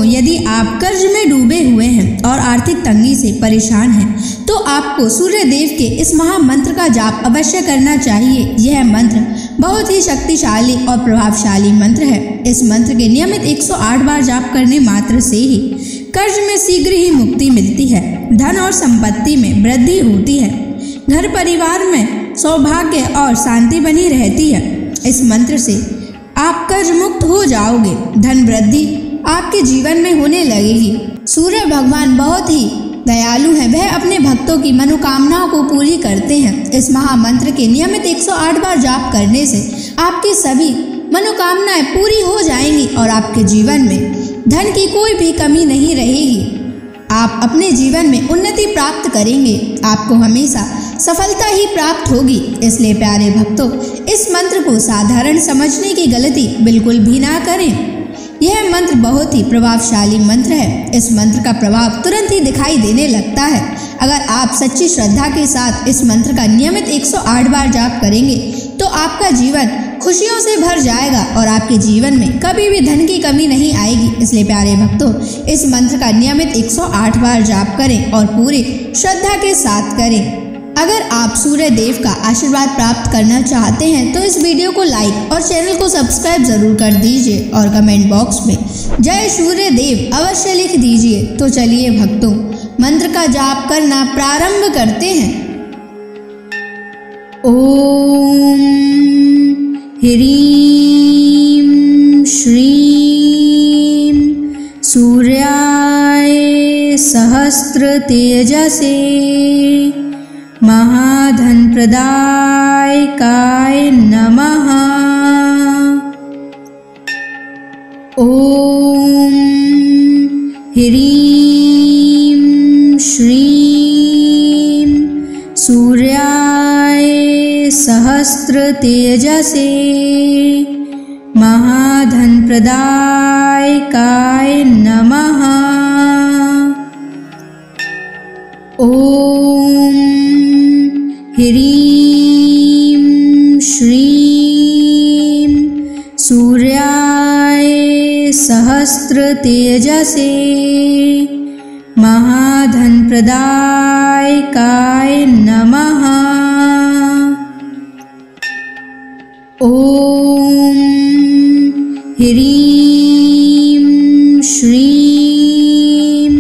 यदि आप कर्ज में डूबे हुए हैं और आर्थिक तंगी से परेशान हैं, तो आपको सूर्य देव के इस महामंत्र का जाप अवश्य करना चाहिए। यह मंत्र बहुत ही शक्तिशाली और प्रभावशाली मंत्र है। इस मंत्र के नियमित 108 बार जाप करने मात्र से ही कर्ज में शीघ्र ही मुक्ति मिलती है, धन और संपत्ति में वृद्धि होती है, घर परिवार में सौभाग्य और शांति बनी रहती है। इस मंत्र से आप कर्ज मुक्त हो जाओगे, धन वृद्धि आपके जीवन में होने लगेगी। सूर्य भगवान बहुत ही दयालु हैं, वह अपने भक्तों की मनोकामनाओं को पूरी करते हैं। इस महामंत्र के नियमित 108 बार जाप करने से आपकी सभी मनोकामनाएं पूरी हो जाएंगी और आपके जीवन में धन की कोई भी कमी नहीं रहेगी। आप अपने जीवन में उन्नति प्राप्त करेंगे, आपको हमेशा सफलता ही प्राप्त होगी। इसलिए प्यारे भक्तों, इस मंत्र को साधारण समझने की गलती बिल्कुल भी ना करें। यह मंत्र बहुत ही प्रभावशाली मंत्र है। इस मंत्र का प्रभाव तुरंत ही दिखाई देने लगता है। अगर आप सच्ची श्रद्धा के साथ इस मंत्र का नियमित 108 बार जाप करेंगे तो आपका जीवन खुशियों से भर जाएगा और आपके जीवन में कभी भी धन की कमी नहीं आएगी। इसलिए प्यारे भक्तों, इस मंत्र का नियमित 108 बार जाप करें और पूरी श्रद्धा के साथ करें। अगर आप सूर्य देव का आशीर्वाद प्राप्त करना चाहते हैं तो इस वीडियो को लाइक और चैनल को सब्सक्राइब जरूर कर दीजिए और कमेंट बॉक्स में जय सूर्य देव अवश्य लिख दीजिए। तो चलिए भक्तों, मंत्र का जाप करना प्रारंभ करते हैं। ओम ह्रीं श्रीं सूर्याय सहस्र तेजसे महाधनप्रदायकाय नमः। ओम ह्रीं श्रीं सूर्याय सहस्र तेजसे महाधनप्रदायकाय नमः। ओम ह्रीं श्रीं सूर्याय सहस्र तेजसे महाधनप्रदायकाय नमः। ओम ह्रीं श्रीं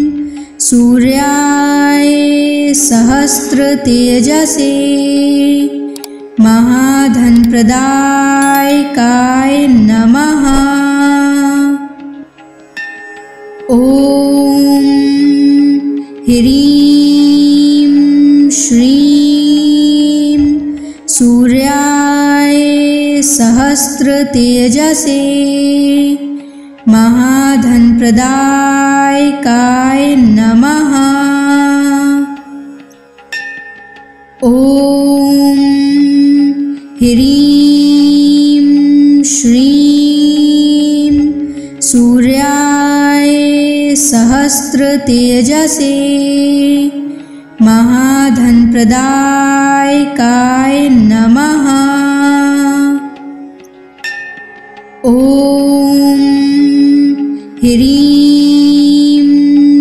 सूर्याय सहस्र तेजसे महाधनप्रदायकाय नमः। ओम ह्रीं श्रीं सूर्याय सहस्र तेजसे महाधनप्रदायकाय नमः। ओम ह्रीं श्रीं सूर्याय सहस्र तेजसे महाधनप्रदायकाय नमः। ओम ह्रीं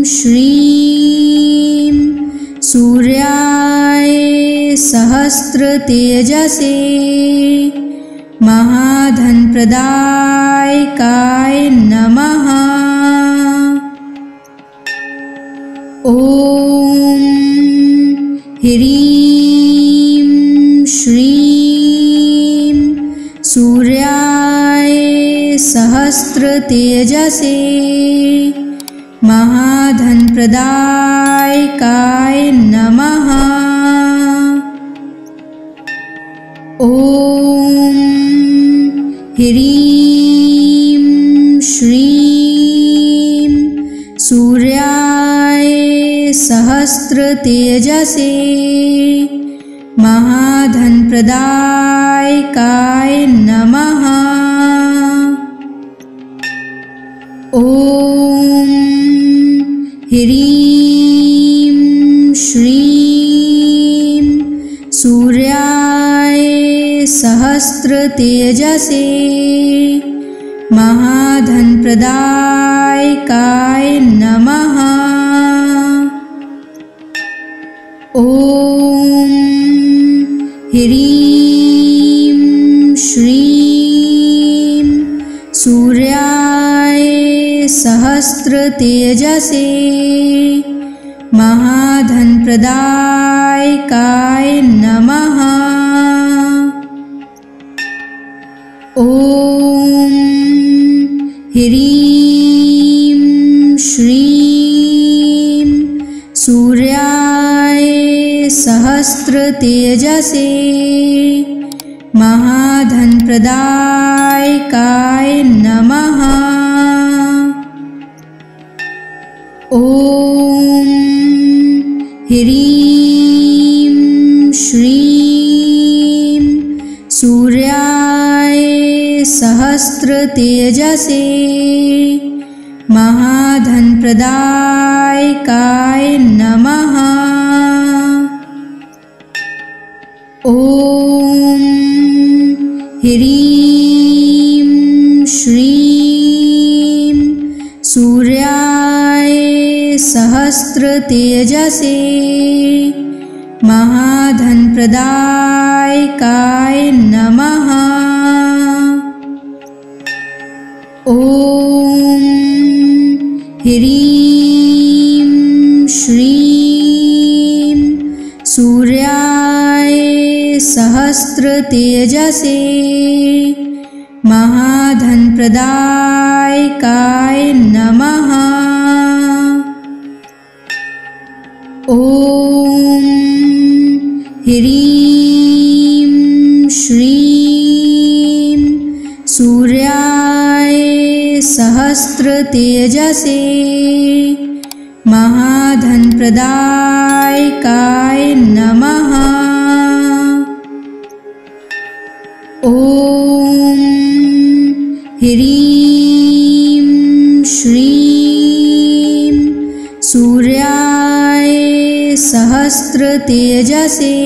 श्रीं सूर्याय सहस्र तेजसे महाधनप्रदायकाय नमः। ओम ह्रीं श्रीं सूर्याय सहस्र तेजसे महाधनप्रदायकाय नमः। ओम ह्रीं श्रीं सूर्याय सहस्र तेजसे महाधनप्रदायकाय नमः। ओम ह्रीं श्रीं सूर्याय सहस्र तेजसे महाधनप्रदायकाय नमः। ॐ ह्रीं श्रीं सूर्याय सहस्रतेजसे महाधनप्रदायकाय नमः। ॐ ह्रीं श्रीं सूर्याय सहस्रतेजसे महाधनप्रदायकाय नमः। ॐ ह्रीं श्रीं सूर्याय सहस्रतेजसे महाधनप्रदायकाय नमः। ॐ ह्रीं श्रीं सूर्याय सहस्रतेजसे महाधनप्रदायकाय नमः। ॐ ह्रीं श्रीं सूर्याय सहस्रतेजसे महाधनप्रदायकाय नमः। ॐ ह्रीं श्रीं सूर्याय सहस्रतेजसे महाधनप्रदायकाय नमः। ॐ ह्रीं श्रीं सूर्याय सहस्रतेजसे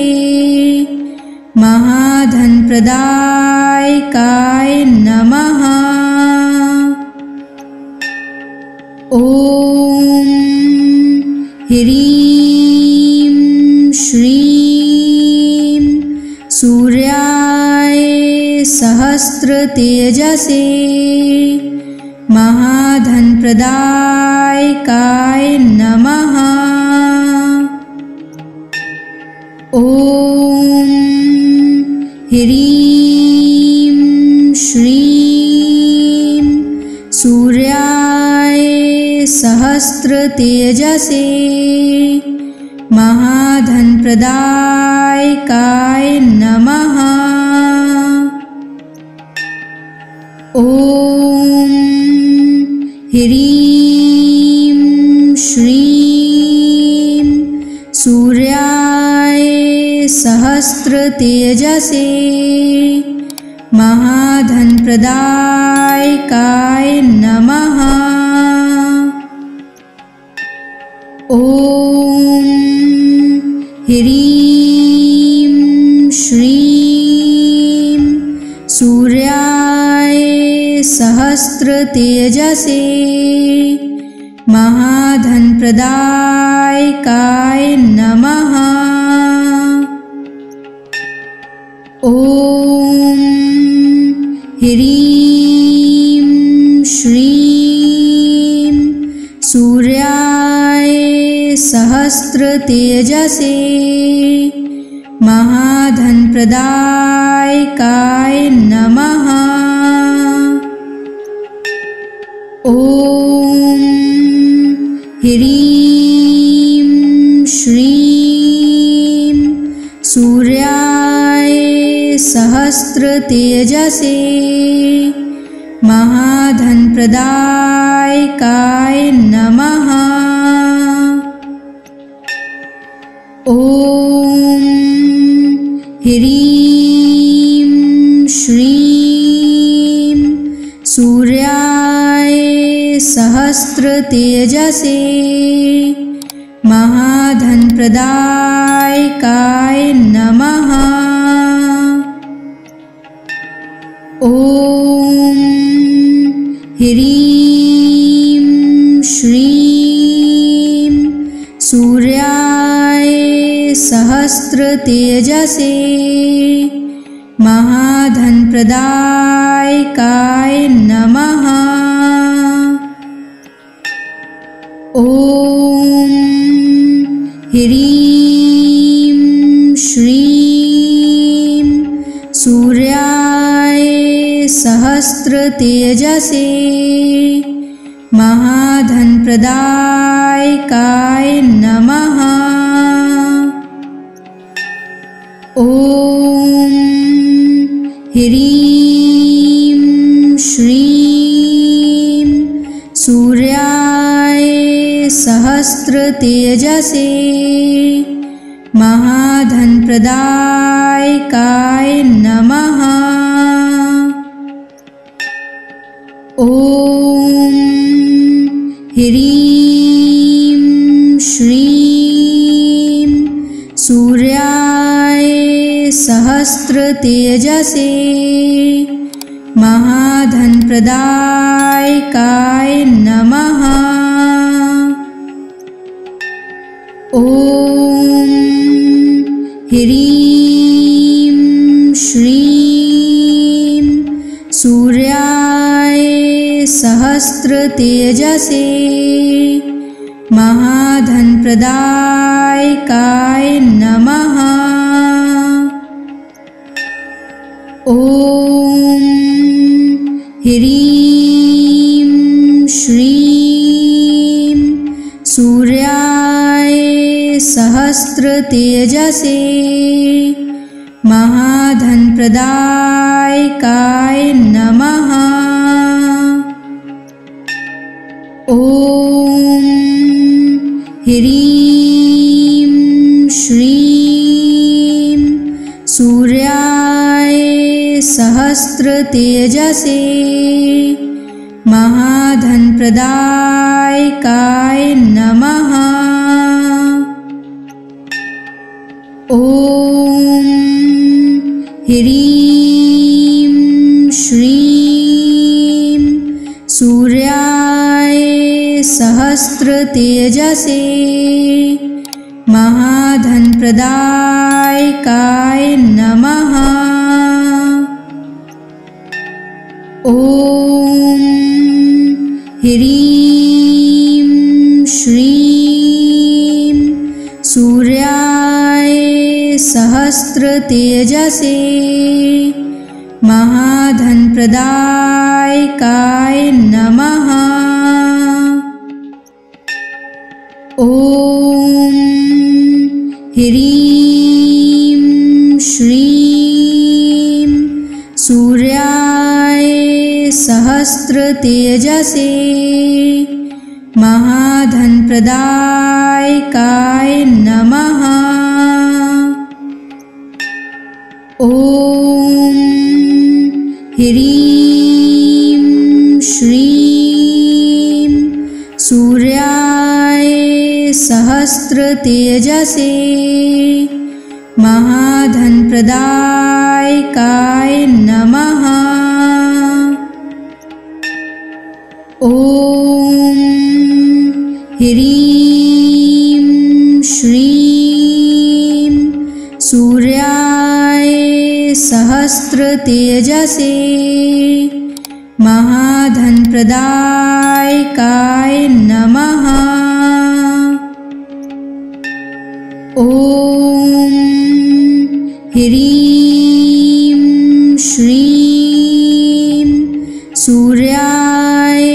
महाधनप्रदायकाय नमः। ॐ ह्रीं श्रीं सूर्याय सहस्रतेजसे महाधनप्रदायकाय नमः। ॐ ह्रीं श्रीं सूर्याय सहस्रतेजसे महाधनप्रदायकाय नमः। ॐ ह्रीं श्रीं सूर्याय सहस्रतेजसे महाधनप्रदायकाय नमः। ॐ ह्रीं श्रीं सूर्याय सहस्रतेजसे महाधनप्रदायकाय नमः। ॐ ह्रीं श्रीं सूर्याय सहस्रतेजसे महाधनप्रदायकाय नमः। ॐ ह्रीं श्रीं सूर्याय सहस्रतेजसे महाधनप्रदायकाय नमः। ॐ ह्रीं श्रीं सूर्याय सहस्रतेजसे महाधनप्रदायकाय नमः। ॐ ह्रीं श्रीं सूर्याय सहस्रतेजसे महाधनप्रदायकाय नमः। ॐ ह्रीं श्रीं सूर्याय सहस्रतेजसे महाधनप्रदायकाय नमः। ॐ ह्रीं श्रीं सूर्याय सहस्रतेजसे महाधनप्रदायकाय नमः। ॐ ह्रीं श्रीं सूर्याय सहस्रतेजसे महाधनप्रदायकाय नमः। ॐ ह्रीं श्रीं सूर्याय सहस्रतेजसे महाधनप्रदायकाय नमः। ॐ ह्रीं श्रीं सूर्याय सहस्रतेजसे महाधनप्रदायकाय नमः। ॐ ह्रीं श्रीं सूर्याय सहस्रतेजसे महाधनप्रदायकाय नमः। ॐ ह्रीं श्रीं सूर्याय सहस्रतेजसे महाधनप्रदायकाय नमः। ॐ ह्रीं श्रीं सूर्याय सहस्रतेजसे महाधनप्रदायकाय नमः। ॐ ह्रीं श्रीं सूर्याय सहस्रतेजसे महाधनप्रदायकाय नमः। ॐ ह्रीं श्रीं सूर्याय सहस्रतेजसे महाधनप्रदायकाय नमः। ॐ ह्रीं श्रीं सूर्याय सहस्रतेजसे महाधनप्रदायकाय नमः। ॐ ह्रीं श्रीं सूर्याय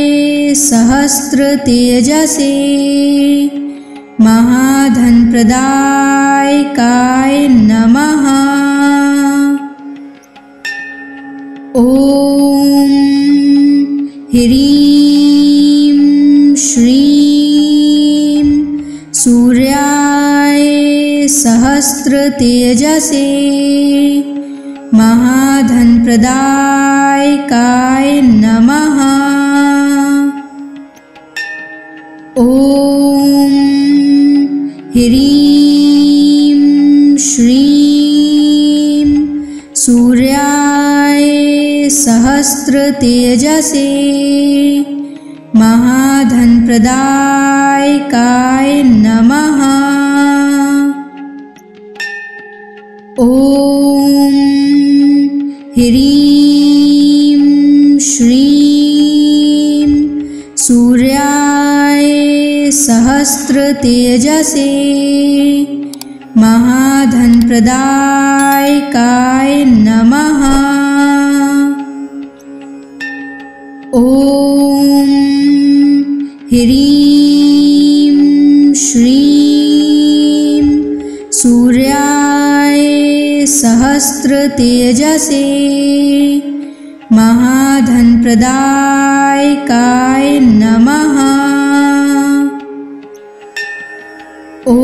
सहस्रतेजसे महाधनप्रदायकाय नमः। ॐ ह्रीं श्रीं सूर्याय सहस्रतेजसे महाधनप्रदायकाय नमः। ॐ ह्रीं श्रीं सूर्याय सहस्रतेजसे महाधनप्रदायकाय नमः। ॐ ह्रीं श्रीं सूर्याय सहस्रतेजसे महाधनप्रदायकाय नमः। ॐ ह्रीं श्रीं सूर्याय सहस्रतेजसे महाधनप्रदायकाय नमः। ॐ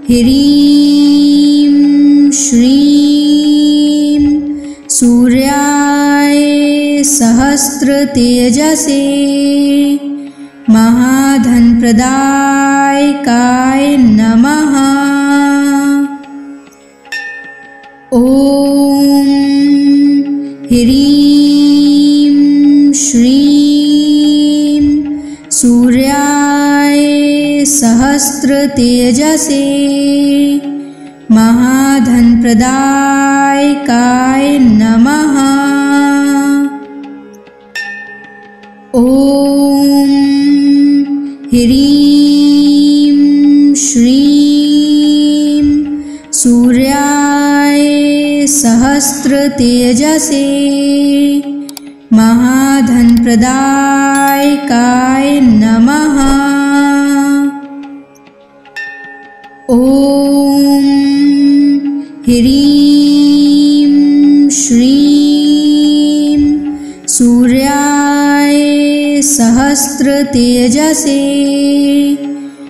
ह्रीं श्रीं सूर्याय सहस्रतेजसे महाधनप्रदायकाय नमः। ॐ ह्रीं श्रीं सूर्याय सहस्रतेजसे महाधनप्रदायकाय नमः। ॐ ह्रीं श्रीं सूर्याय सहस्रतेजसे महाधनप्रदायकाय नमः। ॐ ह्रीं श्रीं सूर्याय सहस्रतेजसे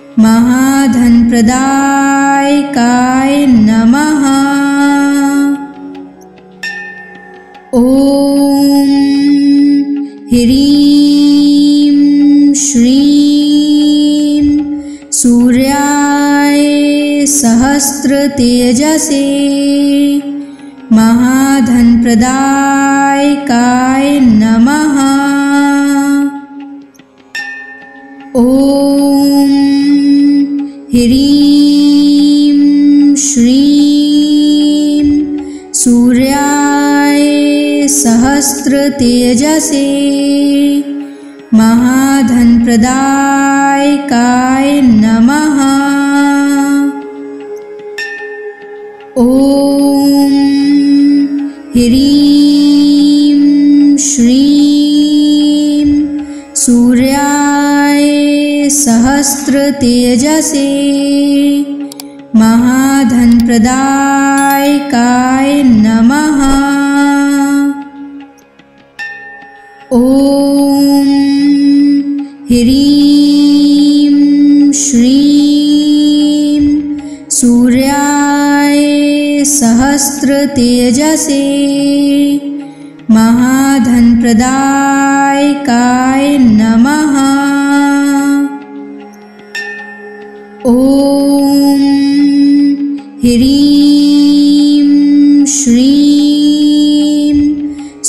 महाधनप्रदायकाय नमः। ॐ ह्रीं श्रीं सूर्याय सहस्रतेजसे महाधनप्रदायकाय नमः। ॐ ह्रीं श्रीं सूर्याय सहस्रतेजसे महाधनप्रदायकाय नमः। ॐ ह्रीं श्रीं सूर्याय सहस्रतेजसे महाधनप्रदायकाय नमः। ॐ ह्रीं श्रीं सूर्याय सहस्रतेजसे महाधनप्रदायकाय नमः। ॐ ह्रीं श्रीं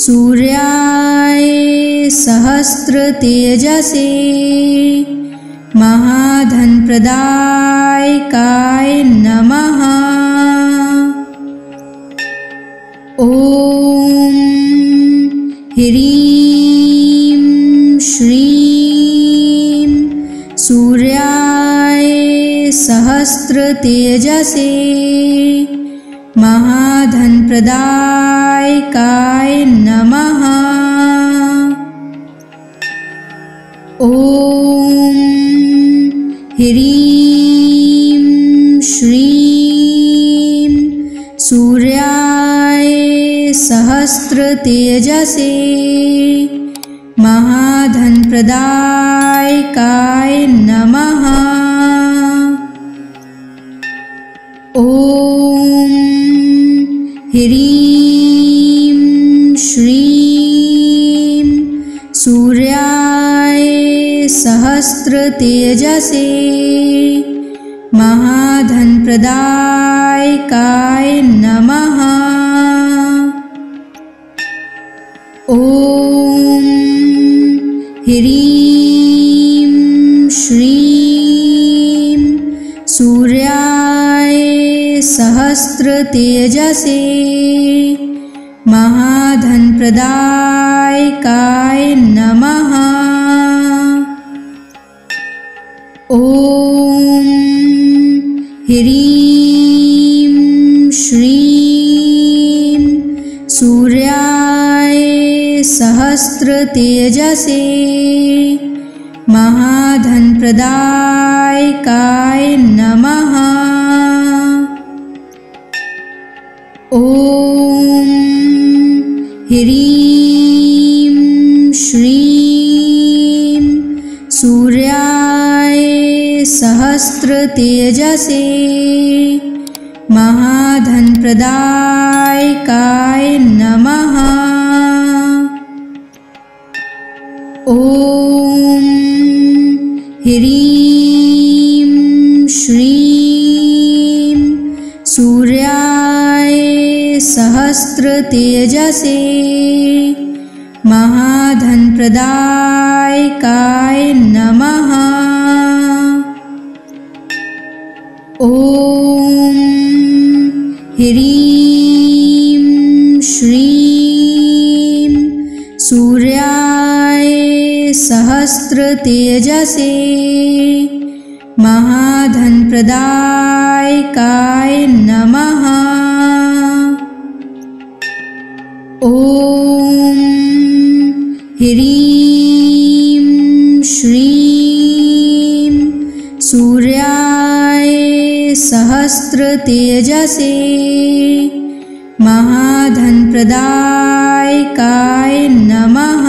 सूर्याय सहस्रतेजसे महाधनप्रदायकाय नमः। ॐ ह्रीं श्रीं सूर्याय सहस्रतेजसे महाधनप्रदायकाय नमः। ॐ ह्रीं श्रीं सूर्याय सहस्रतेजसे महाधनप्रदायकाय नमः। ॐ ह्रीं श्रीं सूर्याय सहस्रतेजसे महाधनप्रदायकाय नमः। ह्रीं श्रीं सूर्याय सहस्रतेजसे महाधनप्रदायकाय नमः। ॐ ह्रीं श्रीं सूर्याय सहस्रतेजसे महाधनप्रदायकाय नमः। ॐ ह्रीं श्रीं सूर्याय सहस्रतेजसे महाधनप्रदायकाय नमः। ॐ ह्रीं श्रीं सूर्याय सहस्रतेजसे महाधनप्रदायकाय नमः। ॐ ह्रीं श्रीं सूर्याय सहस्रतेजसे महाधनप्रदायकाय नमः। ॐ ह्रीं श्रीं सूर्याय सहस्रतेजसे महाधनप्रदायकाय नमः।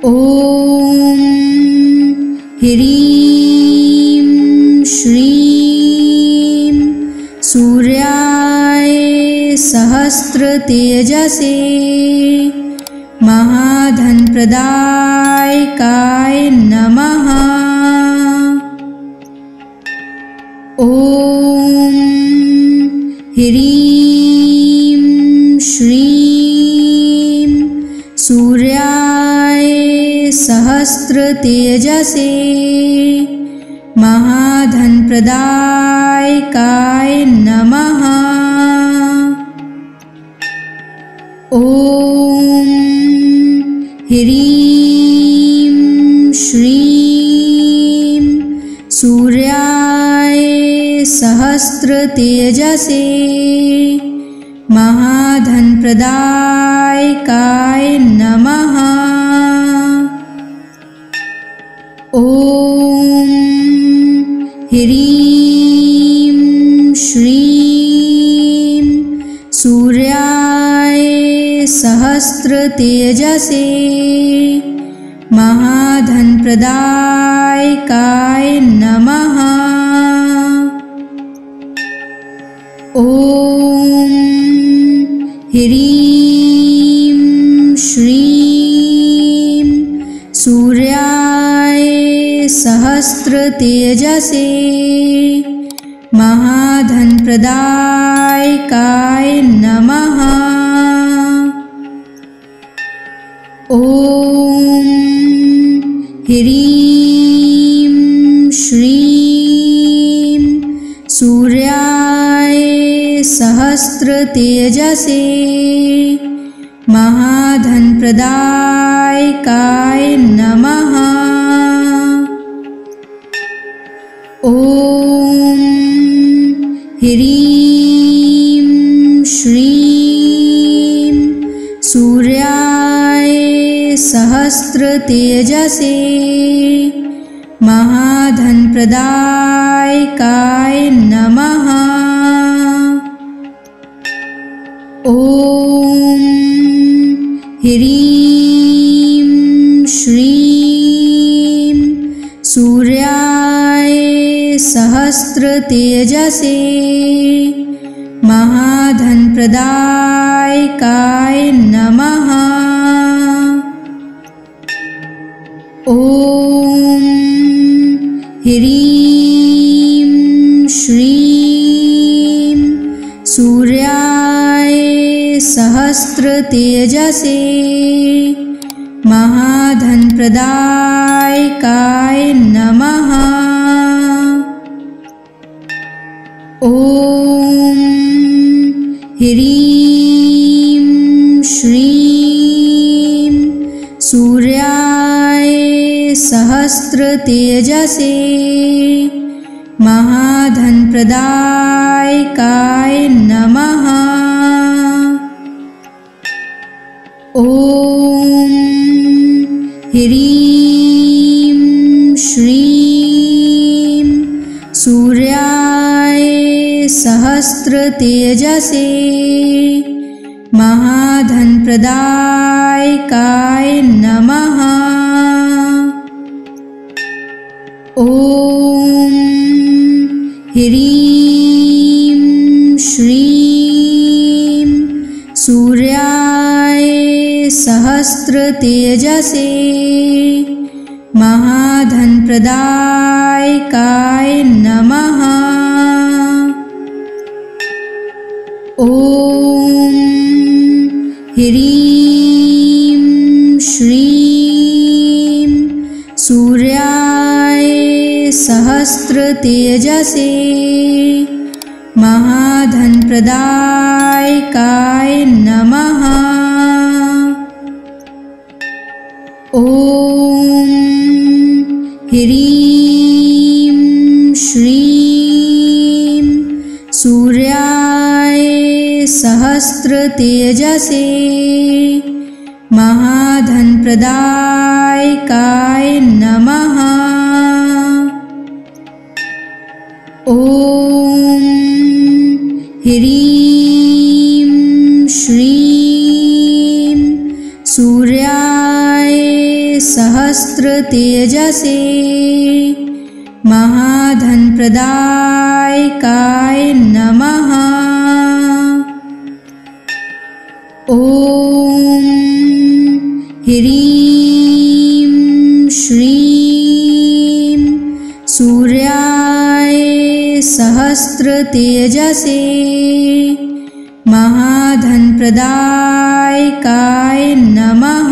ॐ ह्रीं श्रीं सूर्याय सहस्रतेजसे महाधनप्रदायकाय नमः। ॐ ह्रीं श्रीं सूर्याय सहस्रतेजसे महाधनप्रदायकाय नमः। ॐ ह्रीं श्रीं सूर्याय सहस्रतेजसे महाधनप्रदायकाय नमः। ॐ ह्रीं श्रीं सूर्याय सहस्रतेजसे महाधनप्रदायकाय नमः। ॐ ह्रीं श्रीं सूर्याय सहस्रतेजसे महाधनप्रदायकाय नमः। ॐ ह्रीं श्रीं सूर्याय सहस्रतेजसे महाधनप्रदायकाय नमः। ॐ ह्रीं श्रीं सूर्याय सहस्रतेजसे महाधनप्रदायकाय नमः। ॐ ह्रीं श्रीं सूर्याय सहस्रतेजसे महाधनप्रदायकाय नमः। ॐ ह्रीं श्रीं सूर्याय सहस्रतेजसे महाधनप्रदायकाय नमः। ॐ ह्रीं श्रीं सूर्याय सहस्रतेजसे महाधनप्रदायकाय नमः। ॐ ह्रीं श्रीं सूर्याय सहस्रतेजसे महाधनप्रदायकाय नमः। ॐ ह्रीं श्रीं सूर्याय सहस्रतेजसे महाधनप्रदायकाय नमः। ॐ ह्रीं श्रीं सूर्याय सहस्रतेजसे महाधनप्रदायकाय नमः। ॐ ह्रीं श्रीं सूर्याय सहस्रतेजसे महाधनप्रदायकाय नमः। ॐ ह्रीं श्रीं सूर्याय सहस्रतेजसे महाधनप्रदायकाय नमः। ॐ ह्रीं श्रीं सूर्याय सहस्रतेजसे महाधनप्रदायकाय नमः।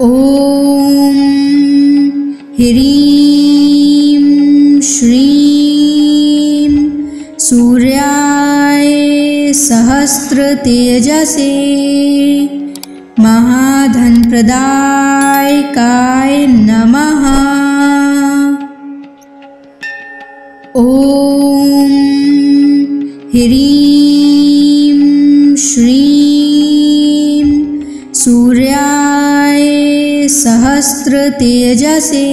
ॐ ह्रीं श्रीं सूर्याय सहस्रतेजसे महाधनप्रदायकाय नमः। ॐ ह्रीं श्रीं सूर्याय सहस्रतेजसे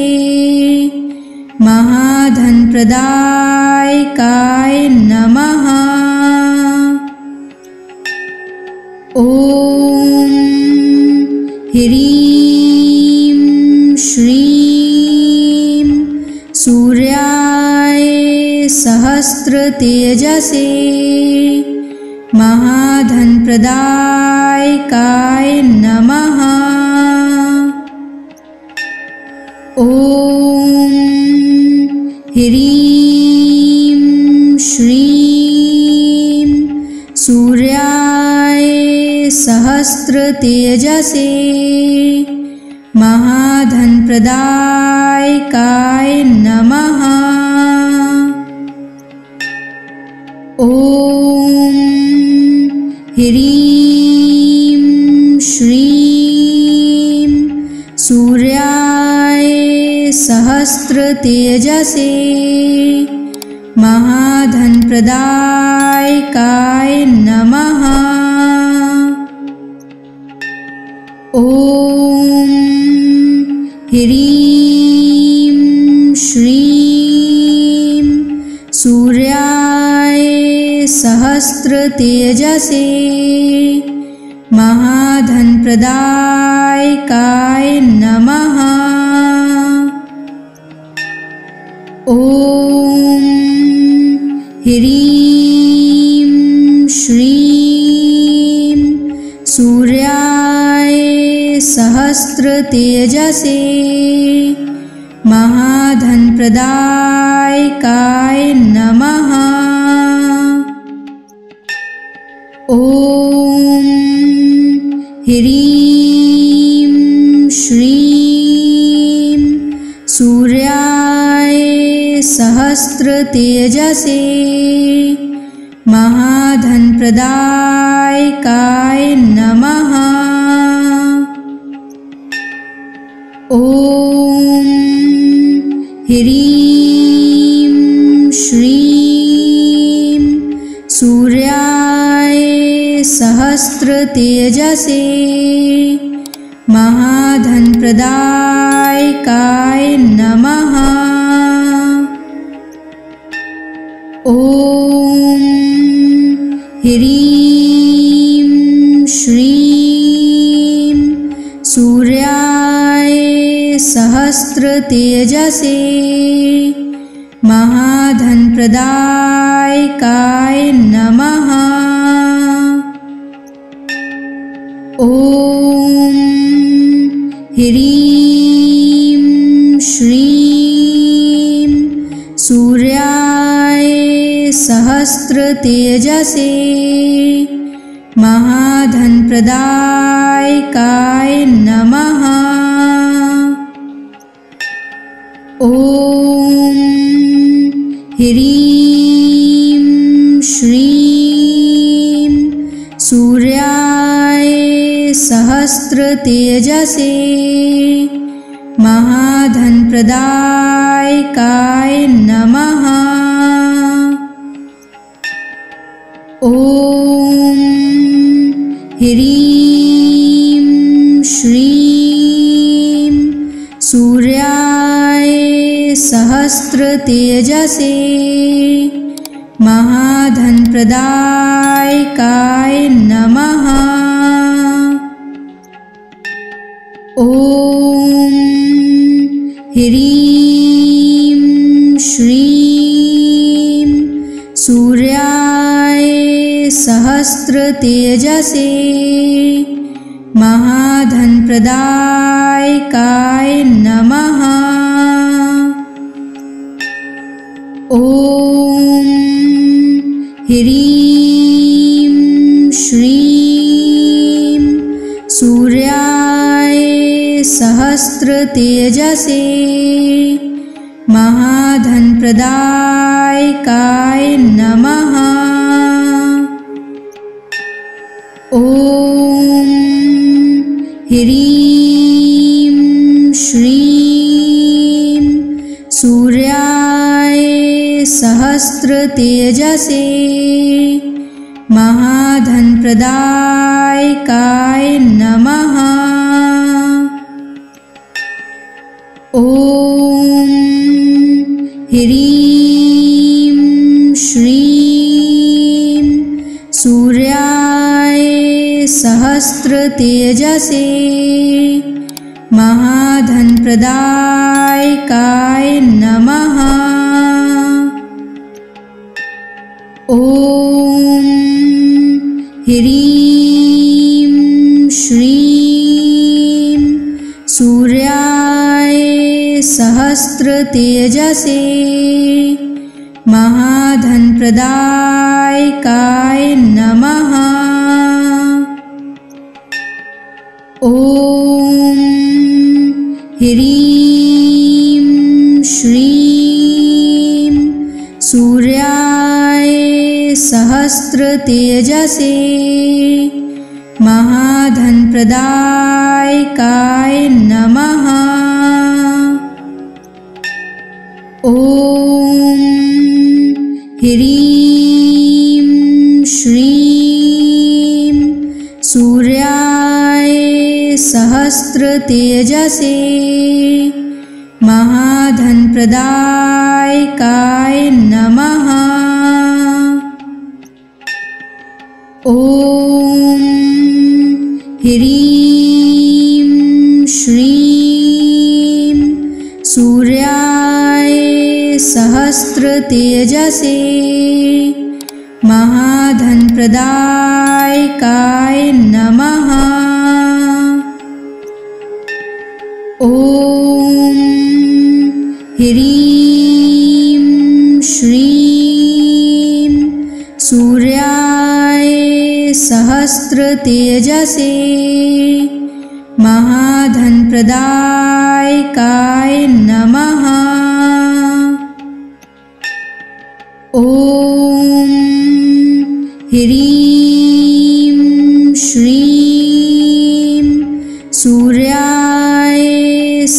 महाधनप्रदायकाय नमः। ॐ ह्रीं श्रीं सूर्याय सहस्रतेजसे महाधनप्रदायकाय नमः। ॐ ह्रीं श्रीं सूर्याय सहस्रतेजसे महाधनप्रदायकाय नमः। ॐ ह्रीं श्रीं सूर्याय सहस्रतेजसे महाधनप्रदायकाय नमः। ॐ ह्रीं श्रीं सूर्याय सहस्रतेजसे महाधनप्रदायकाय नमः। ॐ ह्रीं श्रीं सूर्याय सहस्रतेजसे महाधनप्रदायकाय नमः। ह्रीं श्रीं सूर्याय सहस्रतेजसे महाधनप्रदायकाय नमः। ॐ ह्रीं श्रीं सूर्याय सहस्रतेजसे महाधनप्रदायकाय नमः। ॐ ह्रीं श्रीं सूर्याय सहस्रतेजसे महाधनप्रदायकाय नमः। ॐ ह्रीं श्रीं सूर्याय सहस्रतेजसे महाधनप्रदायकाय नमः। ॐ ह्रीं श्रीं सूर्याय सहस्रतेजसे महाधनप्रदायकाय नमः। ॐ ह्रीं श्रीं सूर्याय सहस्रतेजसे महाधनप्रदायकाय नमः। ॐ ह्रीं श्रीं सूर्याय सहस्रतेजसे महाधनप्रदायकाय नमः। ॐ ह्रीं श्रीं सूर्याय सहस्रतेजसे महाधनप्रदायकाय नमः। ॐ ह्रीं श्रीं सूर्याय सहस्रतेजसे महाधनप्रदायकाय नमः। ॐ ह्रीं श्रीं सूर्याय सहस्रतेजसे महाधनप्रदायकाय नमः। ॐ ह्रीं श्रीं सूर्याय सहस्रतेजसे महाधनप्रदायकाय नमः। ॐ ह्रीं श्रीं सूर्याय सहस्रतेजसे महाधनप्रदायकाय नमः। ॐ ह्रीं श्रीं सूर्याय सहस्रतेजसे महाधनप्रदायकाय नमः। ॐ ह्रीं श्रीं सूर्याय सहस्रतेजसे महाधनप्रदायकाय नमः। ॐ ह्रीं श्रीं सूर्याय सहस्रतेजसे सहस्रतेजसे महाधनप्रदायकाय नमः। ॐ ह्रीं श्रीं सूर्याय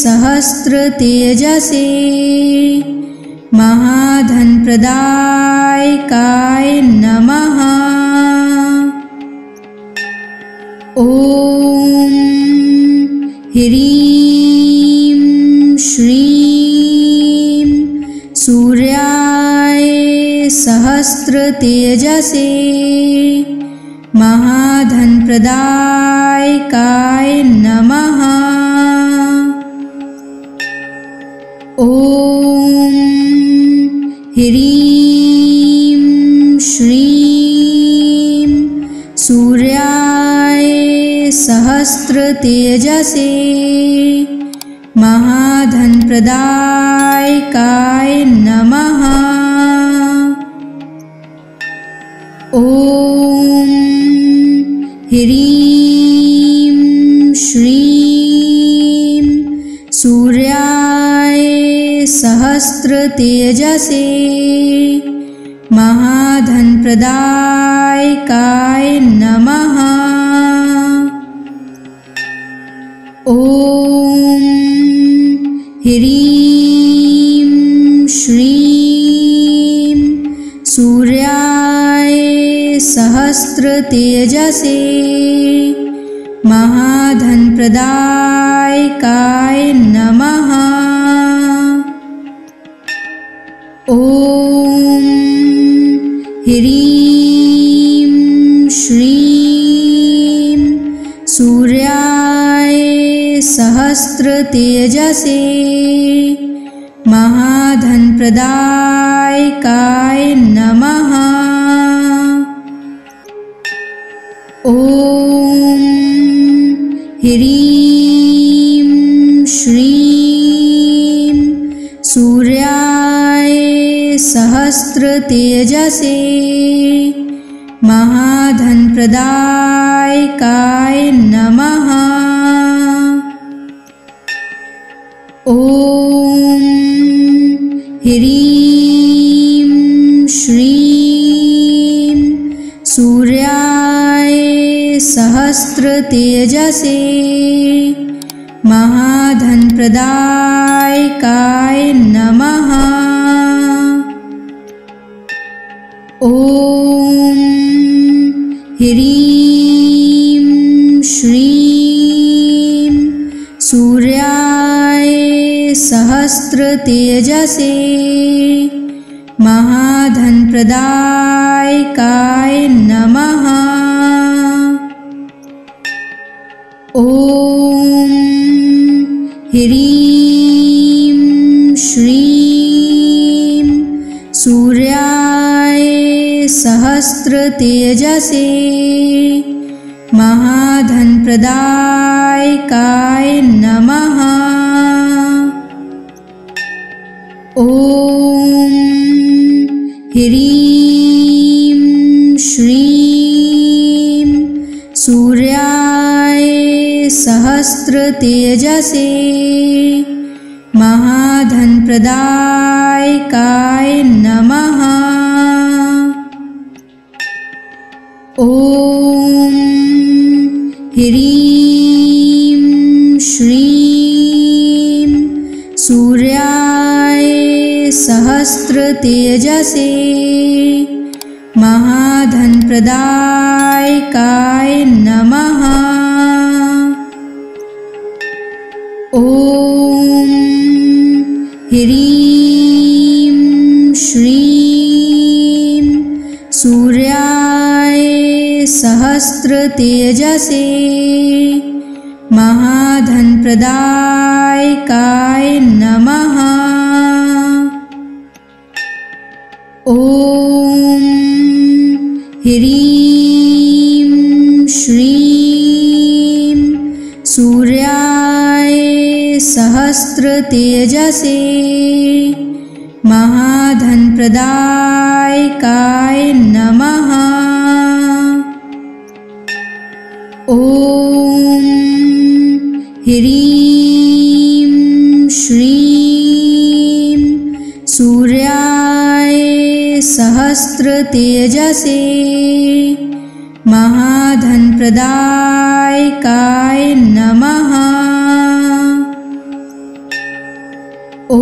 सहस्रतेजसे महाधनप्रदायकाय नमः। ॐ ह्रीं श्रीं सूर्याय सहस्रतेजसे महाधनप्रदायकाय नमः। ॐ ह्रीं श्रीं सूर्याय सहस्रतेजसे महाधनप्रदायकाय नमः। ॐ ह्रीं श्रीं सूर्याय सहस्रतेजसे महाधनप्रदायकाय नमः। ॐ ह्रीं श्रीं सूर्याय सहस्रतेजसे महाधनप्रदायकाय नमः। ॐ ह्रीं श्रीं सूर्याय सहस्रतेजसे महाधनप्रदायकाय नमः। ॐ ह्रीं श्रीं सूर्याय सहस्रतेजसे महाधनप्रदायकाय नमः। ॐ ह्रीं श्रीं सूर्याय सहस्रतेजसे महाधनप्रदायकाय नमः। ॐ ह्रीं श्रीं सूर्याय सहस्रतेजसे महाधनप्रदायकाय नमः। ॐ ह्रीं श्रीं सूर्याय सहस्रतेजसे महाधनप्रदायकाय नमः। ॐ ह्रीं श्रीं सूर्याय सहस्रतेजसे महाधनप्रदायकाय नमः। ॐ ह्रीं श्रीं सूर्याय सहस्रतेजसे महाधनप्रदायकाय नमः। ॐ ह्रीं श्रीं सूर्याय सहस्रतेजसे महाधनप्रदायकाय नमः। ॐ ह्रीं श्रीं सूर्याय सहस्रतेजसे महाधनप्रदायकाय नमः। ह्रीं श्रीं सूर्याय सहस्रतेजसे महाधनप्रदायकाय नमः। ॐ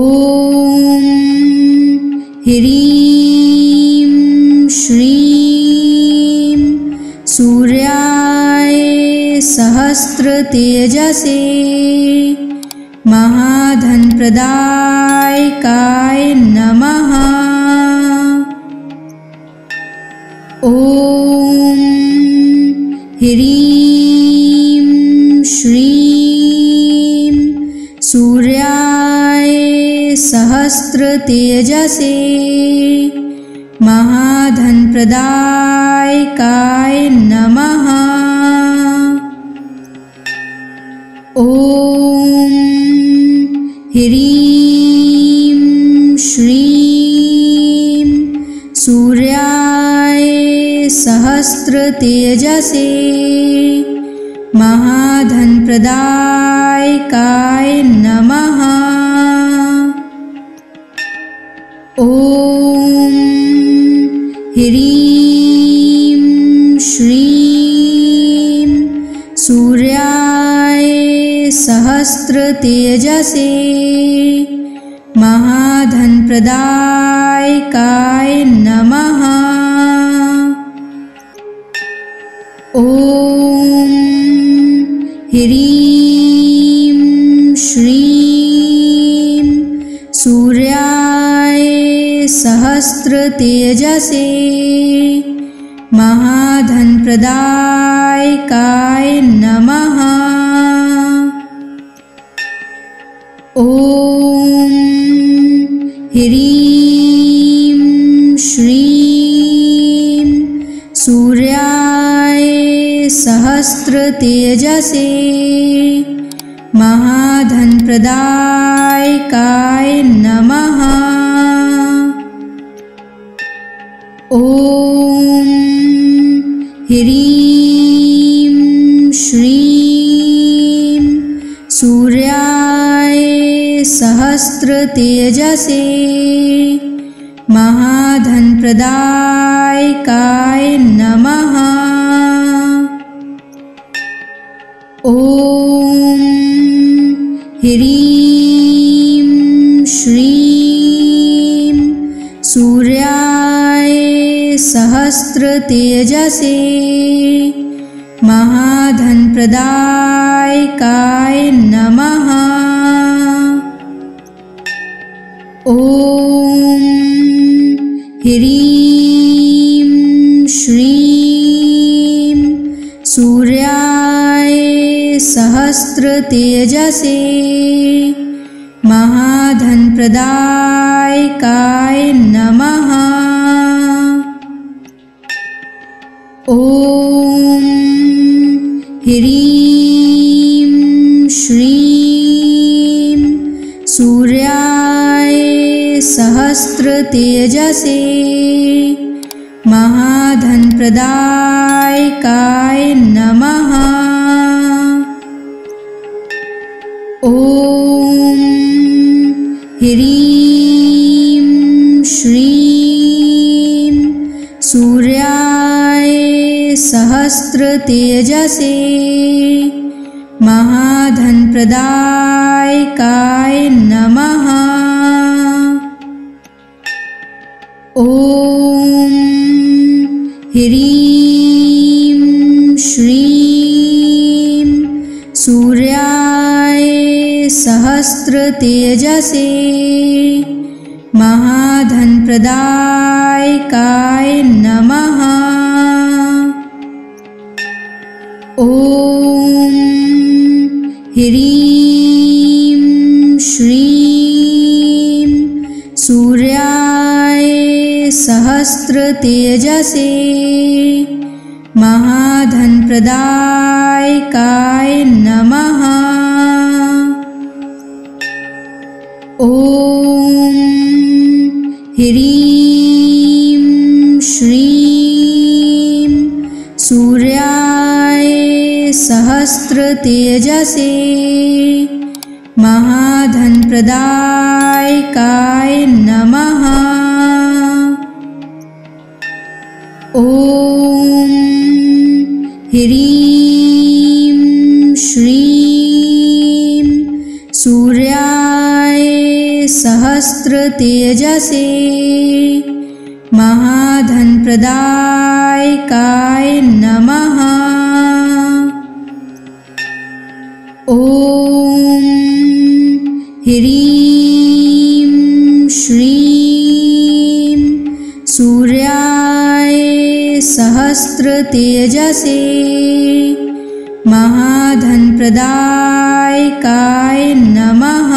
ह्रीं श्रीं सूर्याय सहस्रतेजसे महाधनप्रदायकाय नमः। ॐ ह्रीं श्रीं सूर्याय सहस्रतेजसे महाधनप्रदायकाय नमः। ॐ ह्रीं श्रीं सूर्याय सहस्रतेजसे महाधनप्रदायकाय नमः। ॐ ह्रीं श्रीं सूर्याय सहस्रतेजसे महाधनप्रदायकाय नमः। ॐ ह्रीं श्रीं सूर्याय सहस्रतेजसे महाधनप्रदायकाय नमः। ॐ ह्रीं श्रीं सूर्याय सहस्रतेजसे महाधनप्रदायकाय नमः। ॐ ह्रीं श्रीं सूर्याय सहस्रतेजसे महाधनप्रदायकाय नमः। ॐ ह्रीं श्रीं सूर्याय सहस्रतेजसे महाधनप्रदायकाय नमः। ॐ ह्रीं श्रीं सूर्याय सहस्रतेजसे महाधनप्रदायकाय नमः। ॐ ह्रीं श्रीं सूर्याय सहस्रतेजसे महाधनप्रदायकाय नमः। ॐ ह्रीं श्रीं सूर्याय सहस्रतेजसे महाधनप्रदायकाय नमः। ॐ ह्रीं श्रीं सूर्याय सहस्रतेजसे महाधनप्रदायकाय नमः। ॐ ह्रीं श्रीं सूर्याय सहस्रतेजसे महाधनप्रदायकाय नमः। ॐ ह्रीं श्रीं सूर्याय सहस्रतेजसे सहस्र तेजसे महाधन प्रदायकाय नमः। ओम ह्रीं श्रीं सूर्याय सहस्र तेजसे महाधन प्रदायकाय नमः। ओम ह्रीं श्रीं सूर्याय सहस्र तेजसे महाधन प्रदायकाय नमः।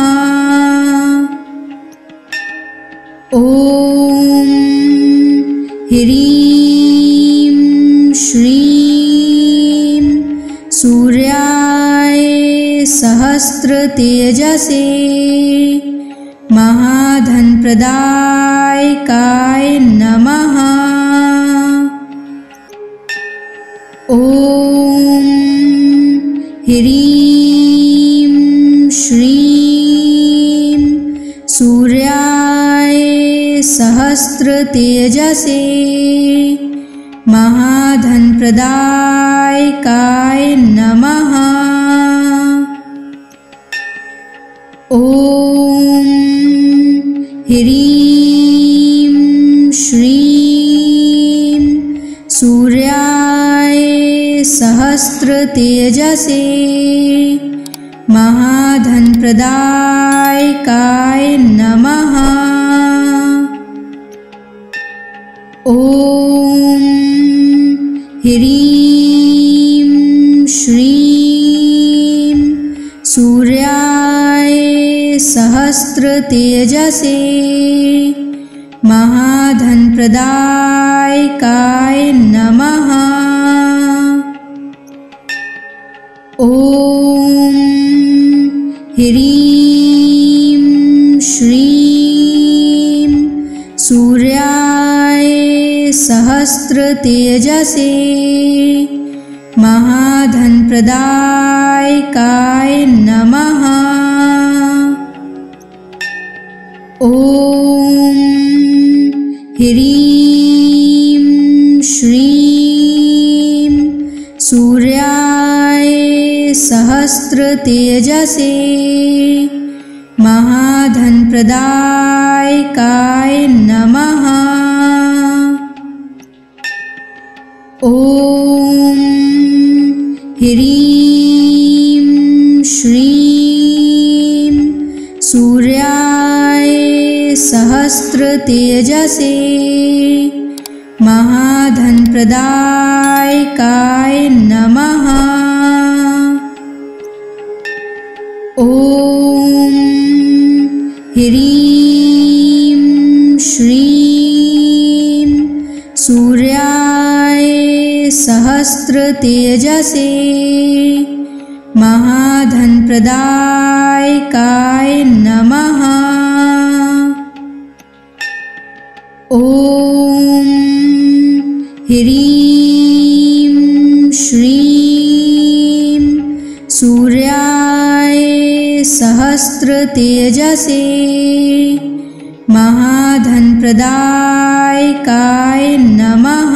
ओम ह्रीं श्रीं सूर्याय सहस्र तेजसे महाधन प्रदायकाय नमः। ओम ह्रीं श्रीं सूर्याय सहस्र तेजसे महाधन प्रदायकाय नमः। ओम ह्रीं श्रीं सूर्याय सहस्र तेजसे महाधन प्रदायकाय नमः। ओम ह्रीं श्रीं सूर्याय सहस्र तेजसे महाधन प्रदायकाय नमः। ओम ह्रीं श्रीं सूर्याय सहस्र तेजसे महाधन प्रदायकाय नमः। ओम ह्रीं श्रीं सूर्याय सहस्र तेजसे महाधन प्रदायकाय नमः। ओम ह्रीं श्रीं सूर्याय सहस्र तेजसे महाधन प्रदायकाय नमः। ओम ह्रीं श्रीं सूर्याय सहस्र तेजसे महाधन प्रदायकाय नमः। ओम ह्रीं श्रीं सूर्याय सहस्र तेजसे महाधन प्रदायकाय नमः।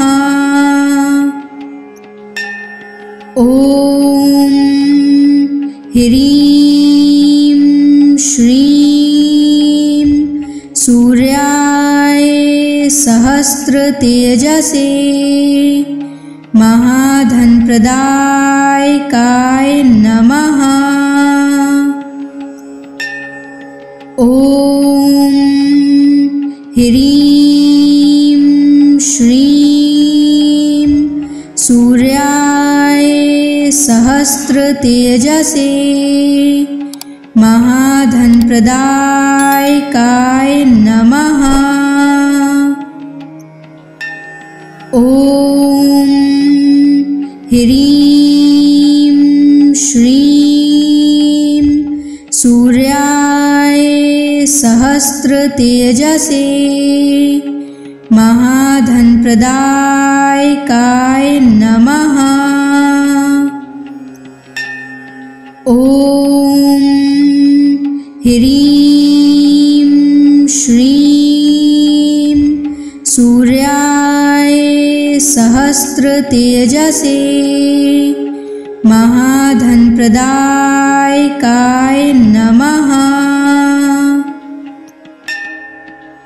ओम ह्रीं श्रीं सूर्याय सहस्र तेजसे महाधन प्रदायकाय नमः। ओम ह्रीं श्रीं सूर्याय सहस्र तेजसे महाधन प्रदायकाय नमः। ओम ह्रीं श्रीं सूर्याय सहस्र तेजसे महाधन प्रदायकाय नमः। सूर्याय सहस्रतेजसे महाधनप्रदायकाय नमः।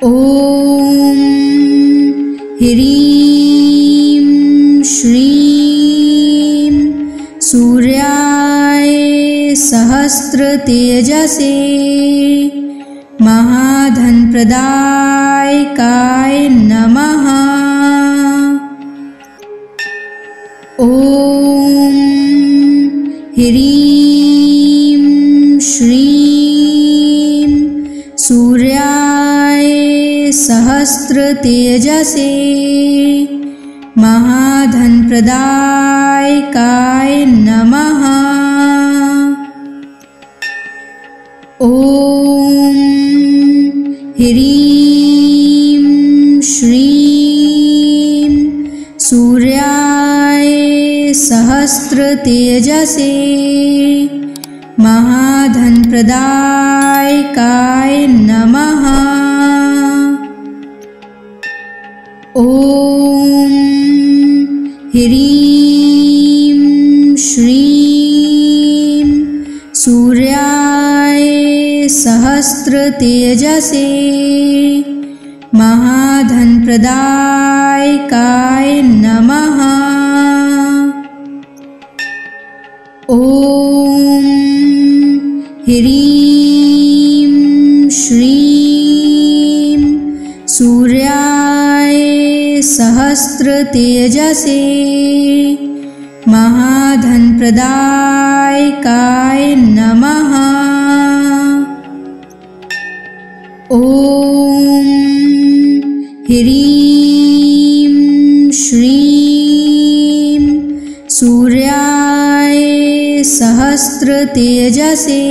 ॐ ह्रीं श्रीं सूर्याय सहस्रतेजसे महाधनप्रदायकाय नमः। ॐ ह्रीं श्रीं सूर्याय सहस्रतेजसे महाधनप्रदायकाय नमः। ॐ ह्रीं श्रीं सूर्याय सहस्रतेजसे महाधनप्रदायकाय नमः। ॐ ह्रीं श्रीं सूर्याय सहस्रतेजसे महाधनप्रदायकाय नमः। ॐ ह्रीं श्रीं सूर्याय सहस्रतेजसे महाधनप्रदायकाय नमः। ॐ ह्रीं श्रीं सूर्याय सहस्रतेजसे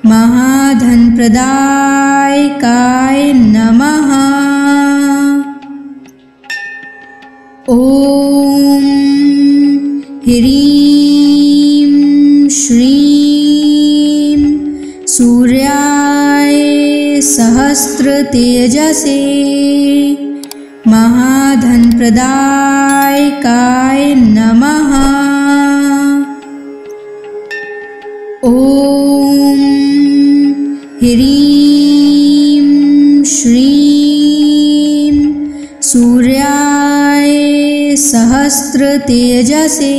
महाधनप्रदायकाय नमः। ॐ ह्रीं श्रीं सूर्याय सहस्रतेजसे महाधनप्रदायकाय नमः। ॐ ह्रीं श्रीं सूर्याय सहस्रतेजसे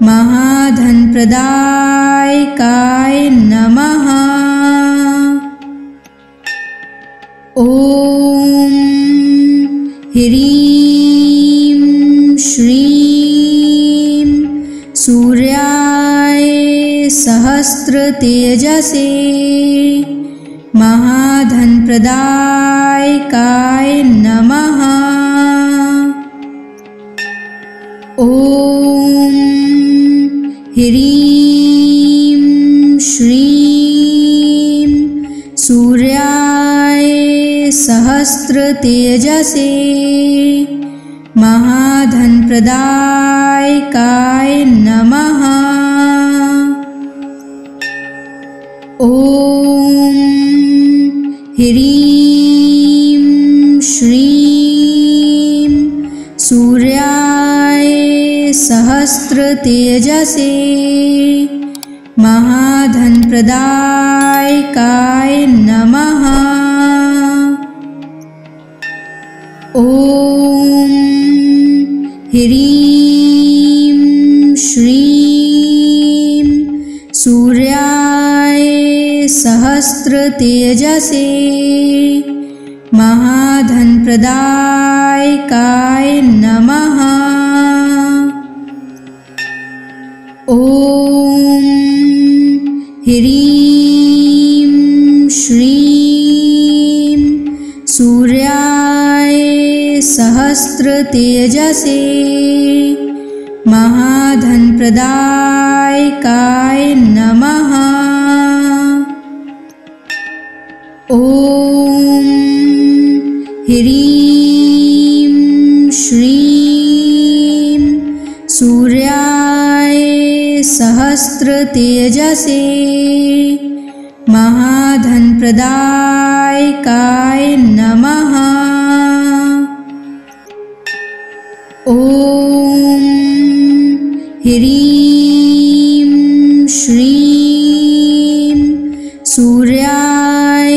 महाधनप्रदायकाय नमः। ॐ ह्रीं श्रीं सूर्याय सहस्रतेजसे महाधनप्रदायकाय नमः। ॐ ह्रीं श्रीं सूर्याय सहस्रतेजसे महाधनप्रदायकाय नमः। ॐ ह्रीं श्रीं सूर्याय सहस्रतेजसे महाधनप्रदायकाय नमः। ॐ ह्रीं श्रीं सूर्याय सहस्रतेजसे महाधनप्रदायकाय नमः। ॐ ह्रीं श्रीं सूर्याय सहस्रतेजसे महाधनप्रदायकाय नमः। ॐ ह्रीं श्रीं सूर्याय सहस्रतेजसे महाधनप्रदायकाय नमः। ह्रीं श्रीं सूर्याय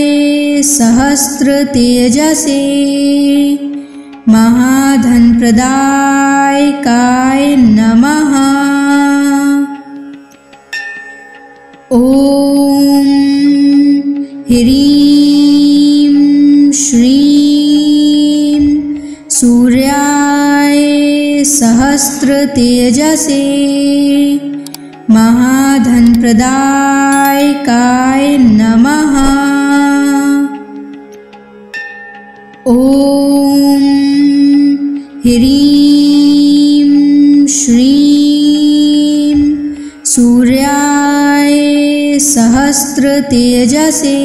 सहस्रतेजसे महाधनप्रदायकाय नमः। ॐ ह्रीं श्रीं सूर्याय सहस्रतेजसे महाधनप्रदायकाय नमः। ॐ ह्रीं श्रीं सूर्याय सहस्रतेजसे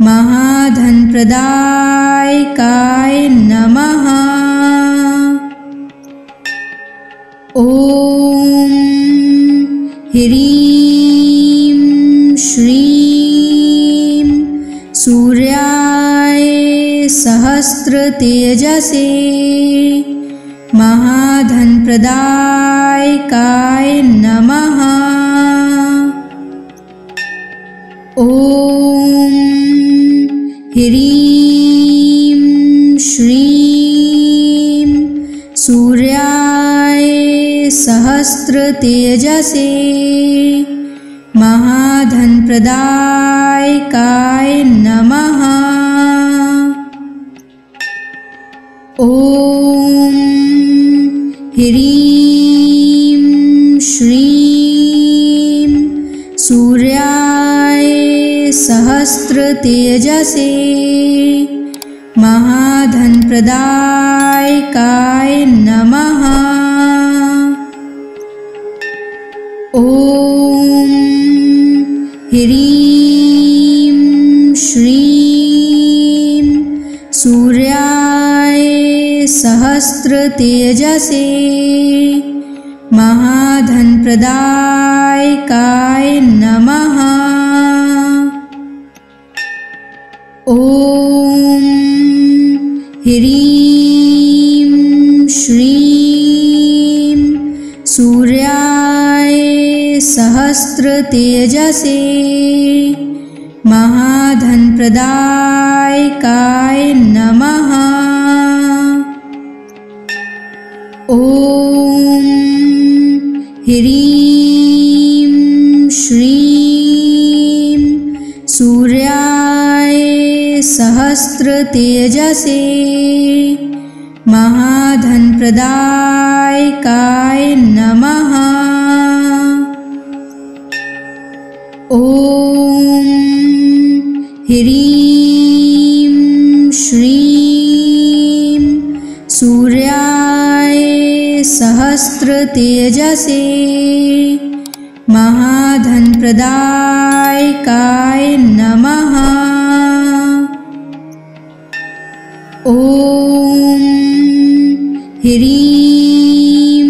महाधनप्रदायकाय नमः। ॐ ह्रीं श्रीं सूर्याय सहस्रतेजसे महाधनप्रदायकाय नमः। ॐ ह्रीं श्रीं सूर्याय सहस्रतेजसे महाधनप्रदायकाय नमः। ॐ ह्रीं श्रीं सूर्याय सहस्रतेजसे महाधनप्रदायकाय नमः। ॐ ह्रीं श्रीं सूर्याय सहस्रतेजसे महाधनप्रदायकाय नमः। ॐ ह्रीं श्रीं सूर्याय सहस्रतेजसे महाधनप्रदायकाय नमः। ॐ ह्रीं श्रीं सूर्याय सहस्रतेजसे महाधनप्रदायकाय नमः। ॐ ह्रीं श्रीं सूर्याय सहस्रतेजसे महाधनप्रदायकाय नमः। ॐ ह्रीं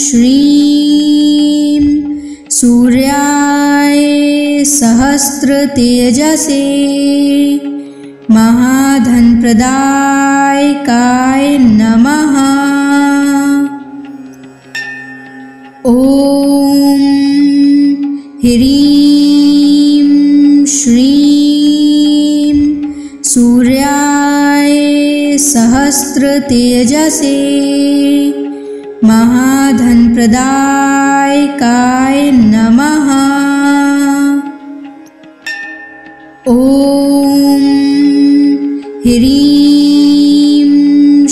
श्रीं सूर्याय सहस्रतेजसे महाधनप्रदायकाय नमः। ॐ ह्रीं श्रीं सूर्याय सहस्रतेजसे महाधनप्रदायकाय नमः। ॐ ह्रीं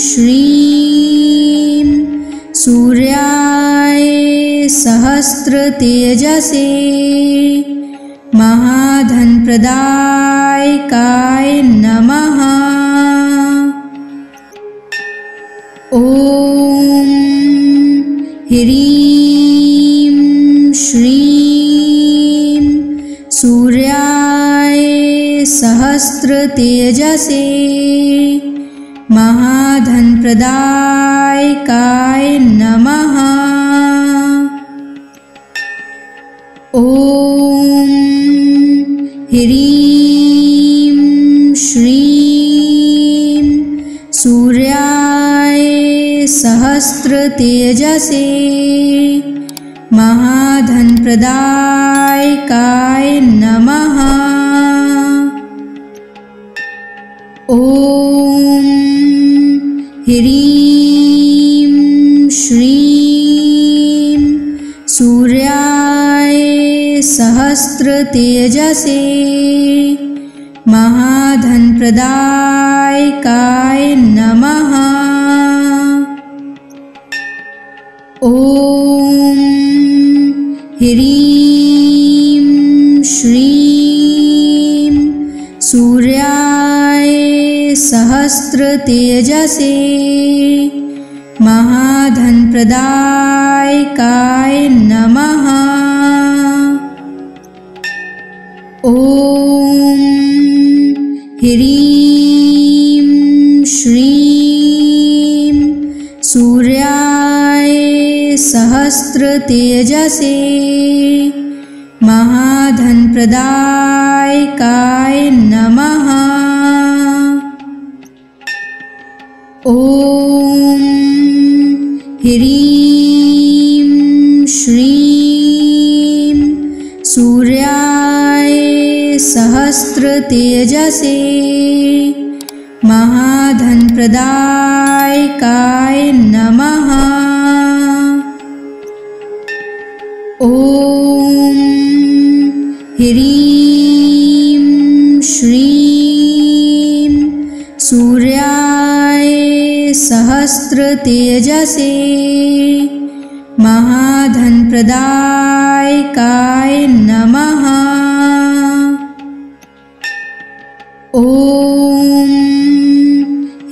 श्रीं सूर्याय सहस्रतेजसे महाधनप्रदायकाय नमः। ॐ ह्रीं श्रीं सूर्याय सहस्रतेजसे महाधनप्रदायकाय नमः। ॐ ह्रीं श्रीं सूर्याय सहस्रतेजसे महाधनप्रदायकाय नमः। ॐ ह्रीं श्रीं सूर्याय सहस्रतेजसे महाधनप्रदायकाय नमः। ॐ ह्रीं श्रीं सूर्याय सहस्रतेजसे महाधनप्रदायकाय नमः। ॐ ह्रीं श्रीं सूर्याय सहस्रतेजसे महाधनप्रदायकाय नमः। ॐ ह्रीं श्रीं सूर्याय सहस्रतेजसे महाधनप्रदायकाय नमः। ॐ ह्रीं श्रीं सूर्याय सहस्रतेजसे महाधनप्रदायकाय नमः। ॐ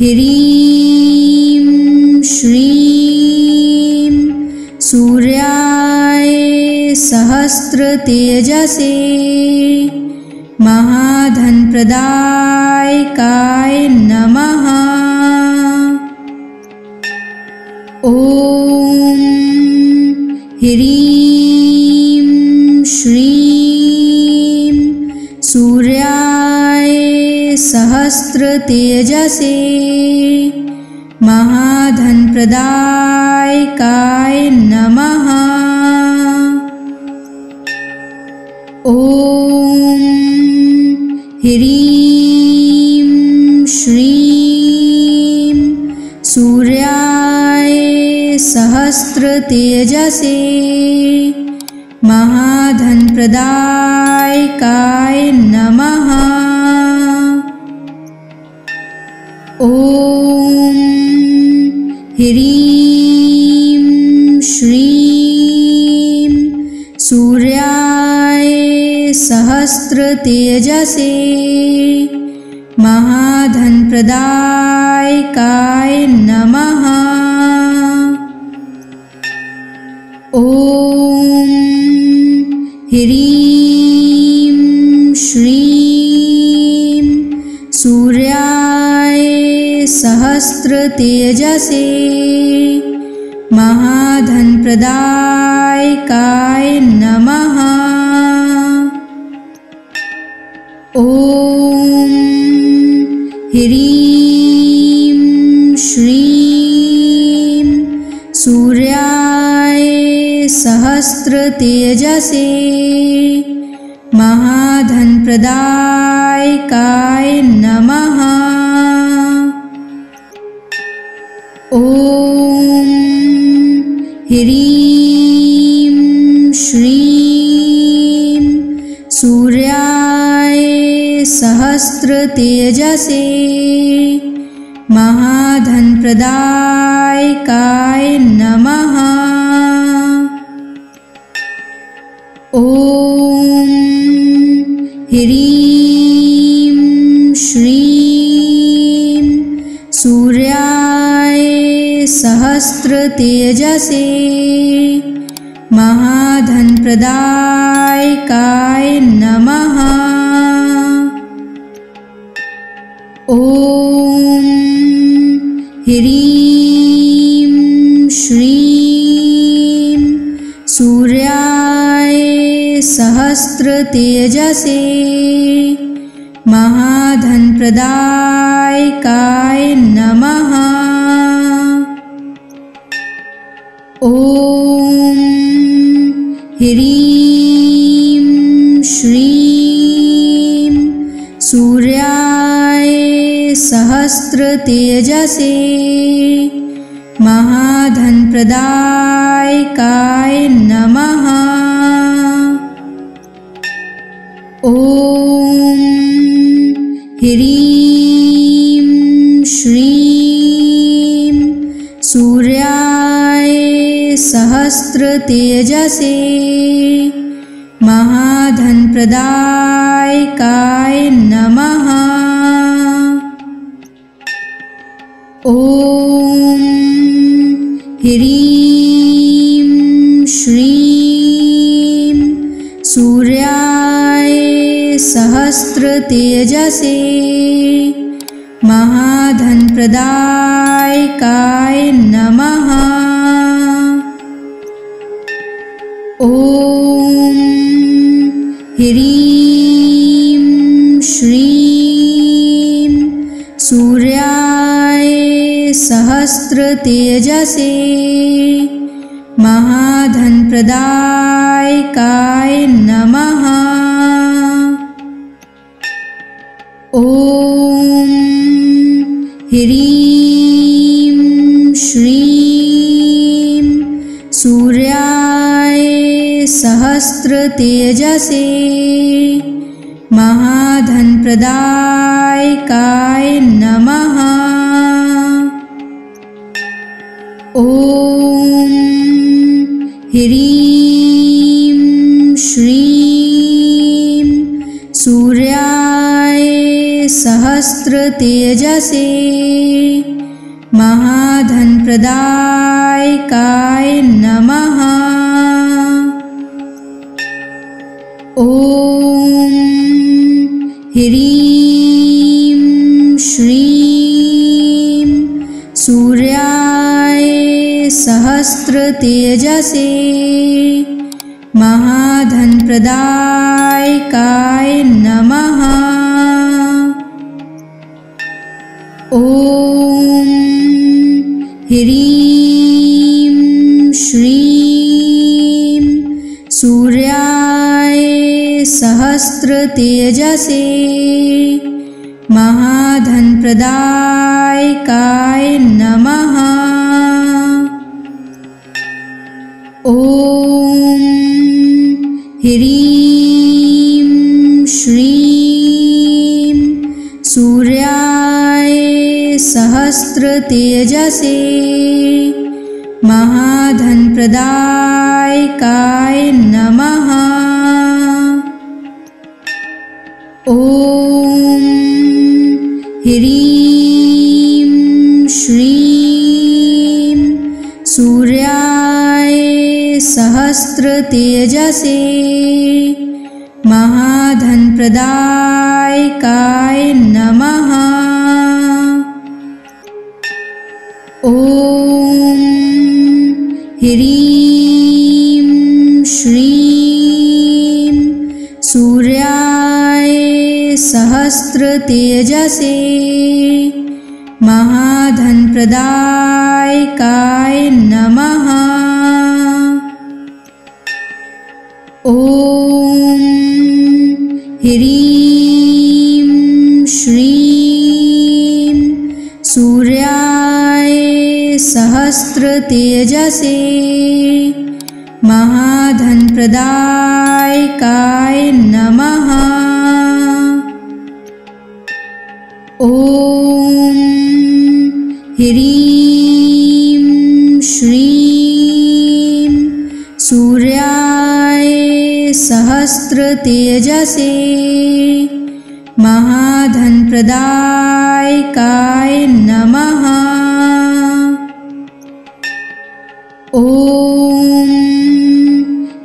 ह्रीं श्रीं सूर्याय सहस्रतेजसे महाधनप्रदायकाय नमः। ॐ ह्रीं श्रीं सूर्याय सहस्रतेजसे महाधनप्रदायकाय नमः। ॐ ह्रीं श्रीं सूर्याय सहस्रतेजसे महाधनप्रदायकाय नमः। ॐ ह्रीं श्रीं सूर्याय सहस्रतेजसे महाधनप्रदायकाय नमः। ॐ ह्रीं श्रीं सूर्याय सहस्रतेजसे महाधनप्रदायकाय नमः। ॐ ह्रीं श्रीं सूर्याय सहस्रतेजसे महाधनप्रदायकाय नमः। ॐ ह्रीं श्रीं सूर्याय सहस्रतेजसे महाधनप्रदायकाय नमः। ॐ ह्रीं श्रीं सूर्याय सहस्रतेजसे महाधनप्रदायकाय नमः। ॐ ह्रीं श्रीं सूर्याय सहस्रतेजसे महाधनप्रदायकाय नमः। ह्रीं श्रीं सूर्याय सहस्रतेजसे महाधनप्रदायकाय नमः। ॐ ह्रीं श्रीं सूर्याय सहस्रतेजसे महाधनप्रदायकाय नमः। ॐ ह्रीं श्रीं सूर्याय सहस्रतेजसे महाधनप्रदायकाय नमः। ॐ ह्रीं श्रीं सूर्याय सहस्रतेजसे महाधनप्रदायकाय नमः। ॐ ह्रीं श्रीं सूर्याय सहस्रतेजसे महाधनप्रदायकाय नमः। ॐ ह्रीं श्रीं सूर्याय सहस्रतेजसे महाधनप्रदायकाय नमः। ॐ ह्रीं श्रीं सूर्याय सहस्रतेजसे महाधनप्रदायकाय नमः। ॐ ह्रीं श्रीं सूर्याय सहस्रतेजसे महाधनप्रदायकाय नमः। ॐ ह्रीं श्रीं सूर्याय सहस्रतेजसे महाधनप्रदायकाय नमः। ॐ ह्रीं श्रीं सूर्याय सहस्रतेजसे महाधनप्रदायकाय नमः। ॐ ह्रीं श्रीं सूर्याय सहस्रतेजसे महाधनप्रदायकाय नमः। ॐ ह्रीं श्रीं सूर्याय सहस्रतेजसे महाधनप्रदायकाय नमः। ॐ ह्रीं श्रीं सूर्याय सहस्रतेजसे महाधनप्रदायकाय नमः। ॐ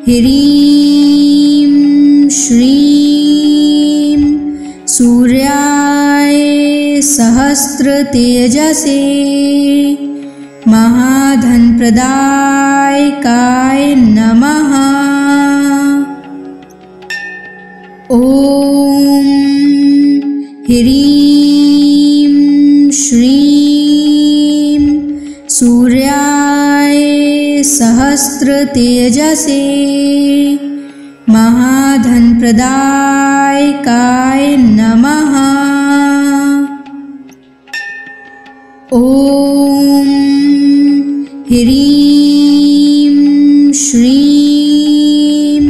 ह्रीं श्रीं सूर्याय सहस्रतेजसे महाधनप्रदायकाय नमः। ॐ ह्रीं श्रीं सूर्याय सहस्रतेजसे महाधनप्रदायकाय नमः। ॐ ह्रीं श्रीं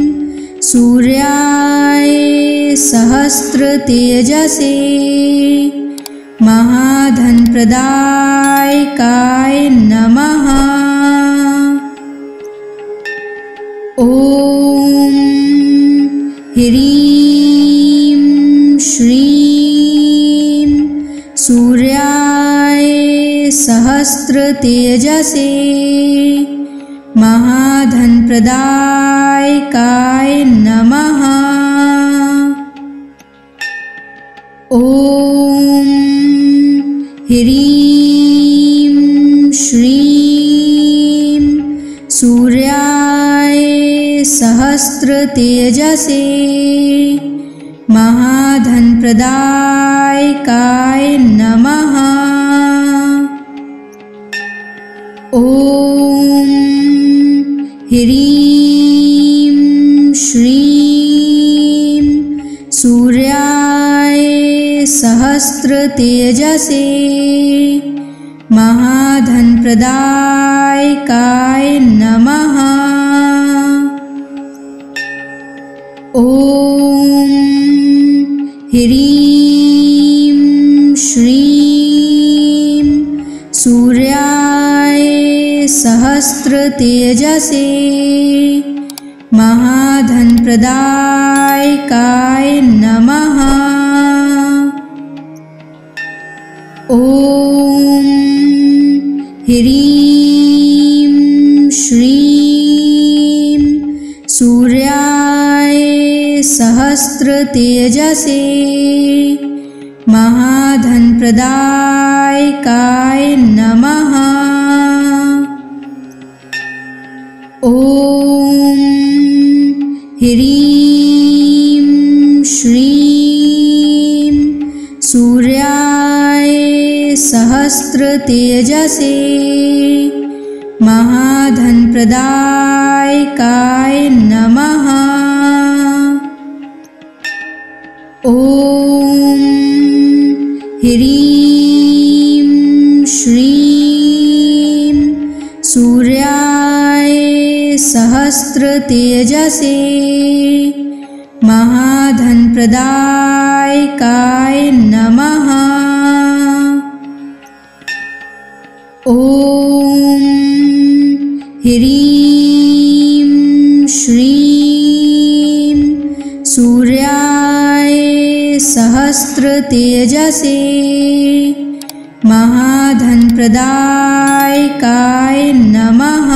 सूर्याय सहस्रतेजसे महाधनप्रदायकाय नमः। ॐ ह्रीं श्रीं सूर्याय सहस्रतेजसे महाधनप्रदायकाय नमः। ॐ ह्रीं श्रीं सूर्याय सहस्रतेजसे महाधनप्रदायकाय नमः। ॐ ह्रीं श्रीं सूर्याय सहस्रतेजसे महाधनप्रदायकाय नमः। ॐ ह्रीं श्रीं सूर्याय सहस्रतेजसे महाधनप्रदायकाय नमः। ॐ ह्रीं श्रीं सूर्याय सहस्रतेजसे महाधनप्रदायकाय नमः। ॐ ह्रीं श्रीं सूर्याय सहस्रतेजसे महाधनप्रदायकाय नमः। ॐ ह्रीं श्रीं सूर्याय सहस्रतेजसे महाधनप्रदायकाय नमः। ॐ ह्रीं श्रीं सूर्याय सहस्रतेजसे महाधनप्रदायकाय नमः।